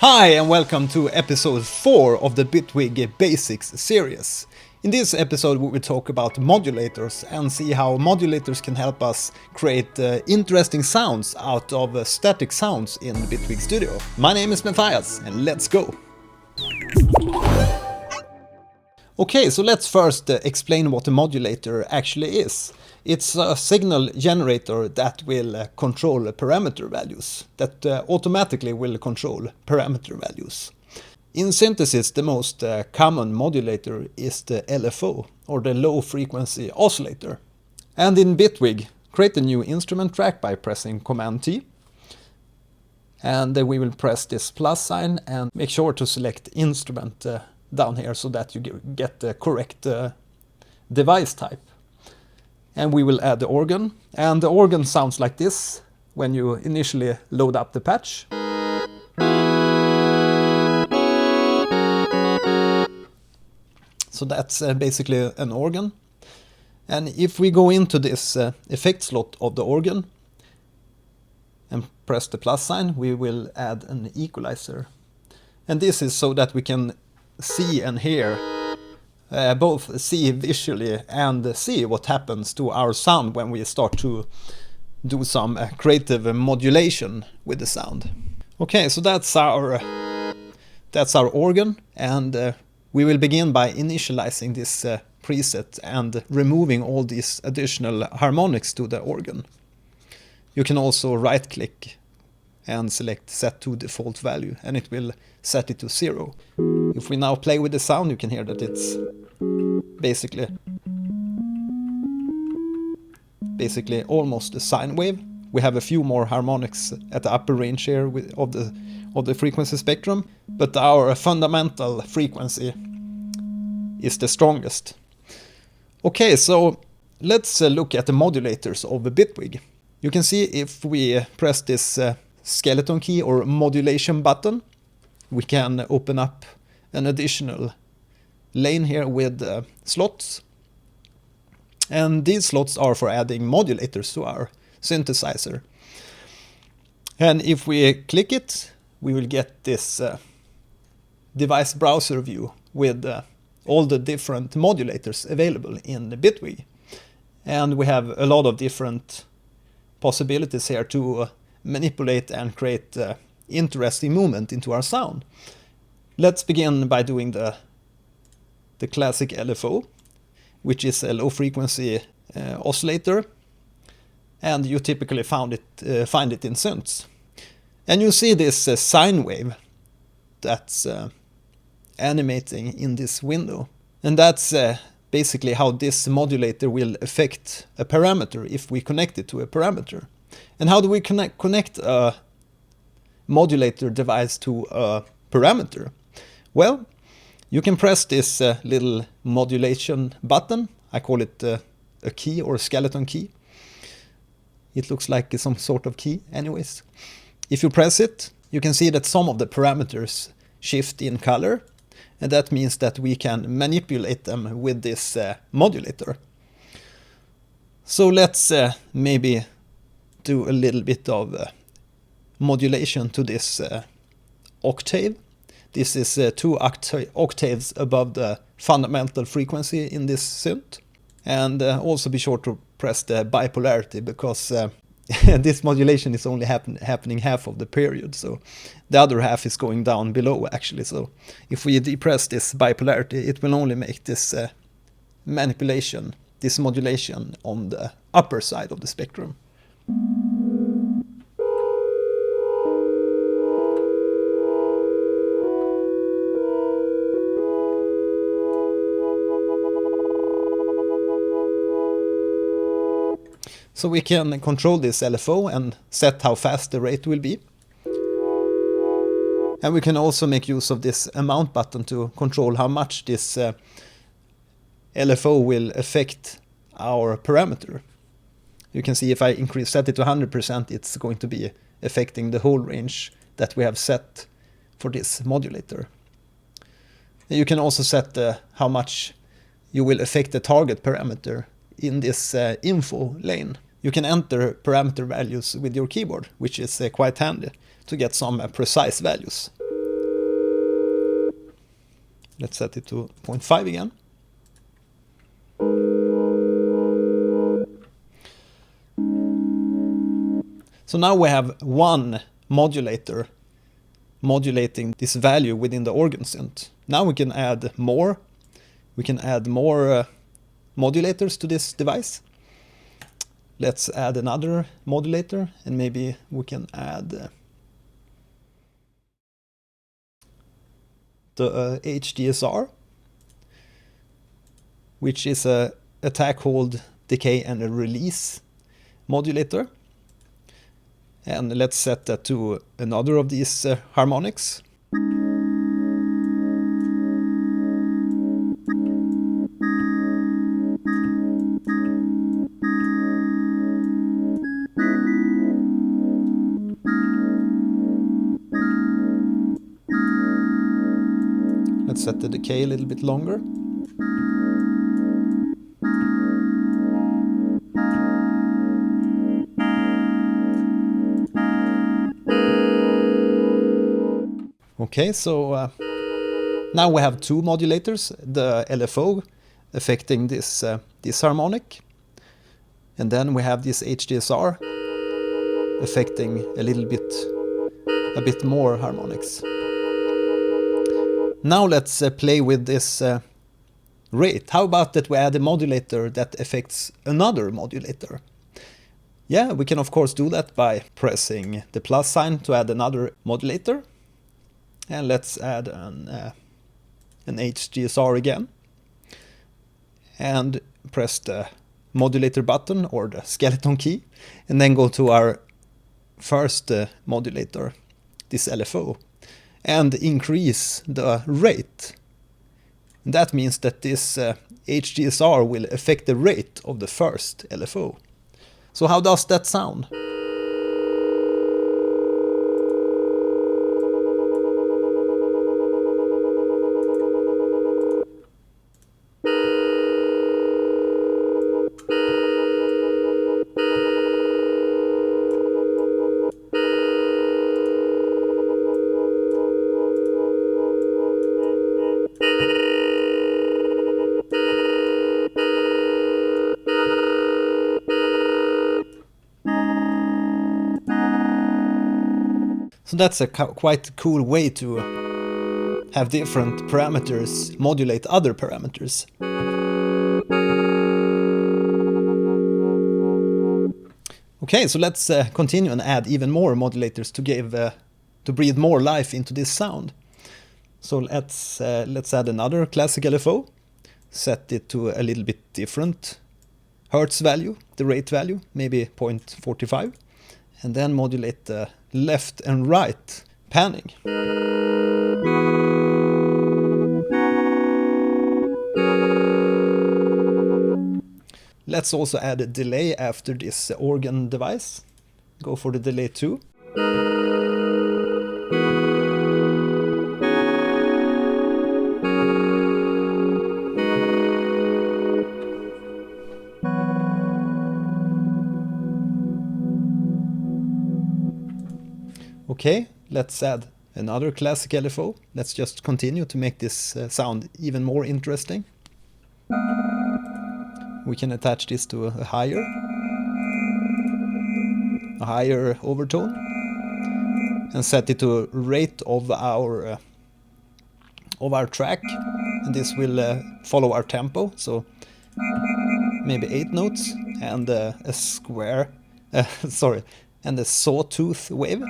Hi and welcome to episode 4 of the Bitwig Basics series. In this episode we will talk about modulators and see how modulators can help us create interesting sounds out of static sounds in Bitwig Studio. My name is Mattias and let's go! Okay, so let's first explain what a modulator actually is. It's a signal generator that will control parameter values, that automatically will control parameter values. In synthesis, the most common modulator is the LFO, or the low frequency oscillator. And in Bitwig, create a new instrument track by pressing Command T. And we will press this plus sign and make sure to select instrument down here so that you get the correct device type. And we will add the organ, and the organ sounds like this when you initially load up the patch. So that's basically an organ. And if we go into this effect slot of the organ and press the plus sign, we will add an equalizer. And this is so that we can see and hear, both see visually and see what happens to our sound when we start to do some creative modulation with the sound. Okay, so that's our organ, and we will begin by initializing this preset and removing all these additional harmonics to the organ. You can also right click and select set to default value, and it will set it to 0. If we now play with the sound, you can hear that it's basically almost a sine wave. We have a few more harmonics at the upper range here of the frequency spectrum, but our fundamental frequency is the strongest. Okay, so let's look at the modulators of the Bitwig. You can see if we press this skeleton key or modulation button, we can open up an additional lane here with slots. And these slots are for adding modulators to our synthesizer. And if we click it, we will get this device browser view with all the different modulators available in the Bitwig. And we have a lot of different possibilities here to manipulate and create interesting movement into our sound. Let's begin by doing the classic LFO, which is a low frequency oscillator, and you typically find it in synths. And you see this sine wave that's animating in this window, and that's basically how this modulator will affect a parameter if we connect it to a parameter. And how do we connect a modulator device to a parameter? Well, you can press this little modulation button. I call it a key or a skeleton key. It looks like some sort of key anyways. If you press it, you can see that some of the parameters shift in color, and that means that we can manipulate them with this modulator. So let's maybe do a little bit of modulation to this octave. This is 2 octaves above the fundamental frequency in this synth. And also be sure to press the bipolarity, because this modulation is only happening half of the period, so the other half is going down below actually. So if we depress this bipolarity, it will only make this manipulation, this modulation on the upper side of the spectrum. So we can control this LFO and set how fast the rate will be. And we can also make use of this amount button to control how much this LFO will affect our parameter. You can see if I set it to 100%, it's going to be affecting the whole range that we have set for this modulator. And you can also set how much you will affect the target parameter in this info lane. You can enter parameter values with your keyboard, which is quite handy to get some precise values. Let's set it to 0.5 again. So now we have one modulator modulating this value within the organ synth. Now we can add more. We can add more modulators to this device. Let's add another modulator, and maybe we can add the AHDSR, which is a attack, hold, decay, and a release modulator. And let's set that to another of these harmonics. Let's set the decay a little bit longer. Okay, so now we have two modulators, the LFO affecting this harmonic, and then we have this HDSR affecting a bit more harmonics. Now let's play with this rate. How about that we add a modulator that affects another modulator? Yeah, we can of course do that by pressing the plus sign to add another modulator. And let's add an HDSR again. And press the modulator button or the skeleton key. And then go to our first modulator, this LFO. And increase the rate. And that means that this HDSR will affect the rate of the first LFO. So how does that sound? So that's a quite cool way to have different parameters modulate other parameters. Okay, so let's continue and add even more modulators to give to breathe more life into this sound. So let's add another classic LFO, set it to a little bit different hertz value, the rate value, maybe 0.45, and then modulate the left and right panning. Let's also add a delay after this organ device. Go for the delay 2. Okay, let's add another classic LFO. Let's just continue to make this sound even more interesting. We can attach this to a higher overtone and set it to rate of our track, and this will follow our tempo. So maybe 8 notes and a square, and a sawtooth wave.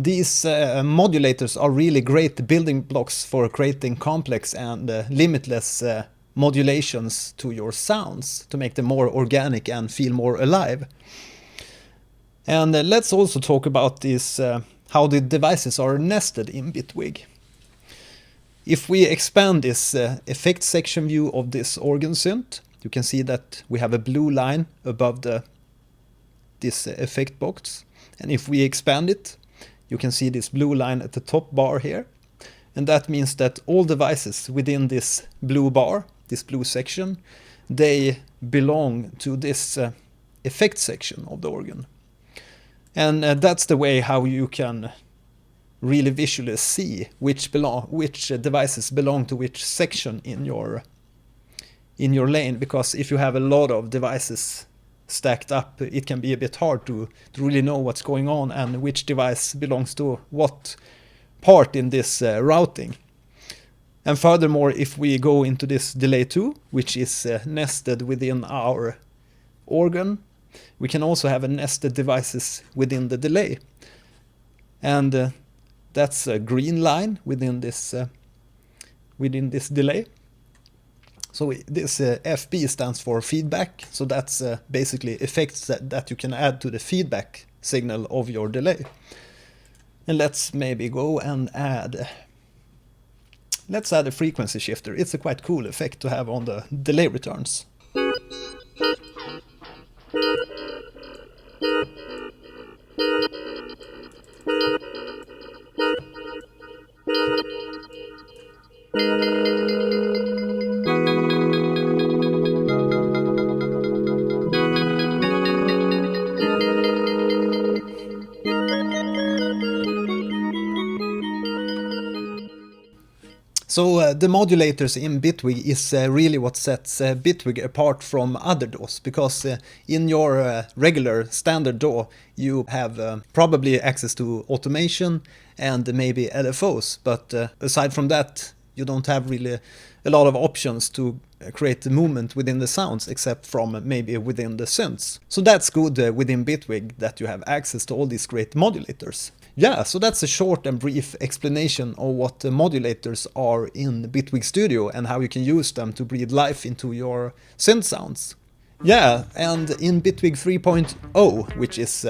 These modulators are really great building blocks for creating complex and limitless modulations to your sounds to make them more organic and feel more alive. And let's also talk about this, how the devices are nested in Bitwig. If we expand this effect section view of this organ synth, you can see that we have a blue line above this effect box. And if we expand it, you can see this blue line at the top bar here. And that means that all devices within this blue bar, this blue section, they belong to this effect section of the organ. And that's the way how you can really visually see which devices belong to which section in your lane. Because if you have a lot of devices stacked up, it can be a bit hard to really know what's going on and which device belongs to what part in this routing. And furthermore, if we go into this delay 2, which is nested within our organ, we can also have a nested devices within the delay. And that's a green line within this delay. So this FB stands for feedback. So that's basically effects that you can add to the feedback signal of your delay. And let's maybe go and let's add a frequency shifter. It's a quite cool effect to have on the delay returns. So the modulators in Bitwig is really what sets Bitwig apart from other DAWs, because in your regular standard DAW you have probably access to automation and maybe LFOs, but aside from that you don't have really a lot of options to create the movement within the sounds except from maybe within the synths. So that's good within Bitwig that you have access to all these great modulators. Yeah, so that's a short and brief explanation of what the modulators are in Bitwig Studio and how you can use them to breathe life into your synth sounds. Yeah, and in Bitwig 3.0, which is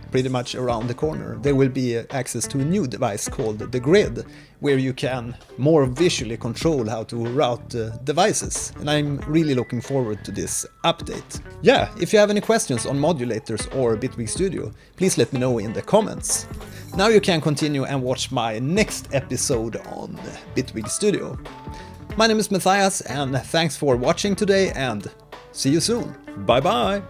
pretty much around the corner, there will be access to a new device called the Grid, where you can more visually control how to route devices. And I'm really looking forward to this update. Yeah, if you have any questions on modulators or Bitwig Studio, please let me know in the comments. Now you can continue and watch my next episode on Bitwig Studio. My name is Mattias, and thanks for watching today, and see you soon. Bye bye!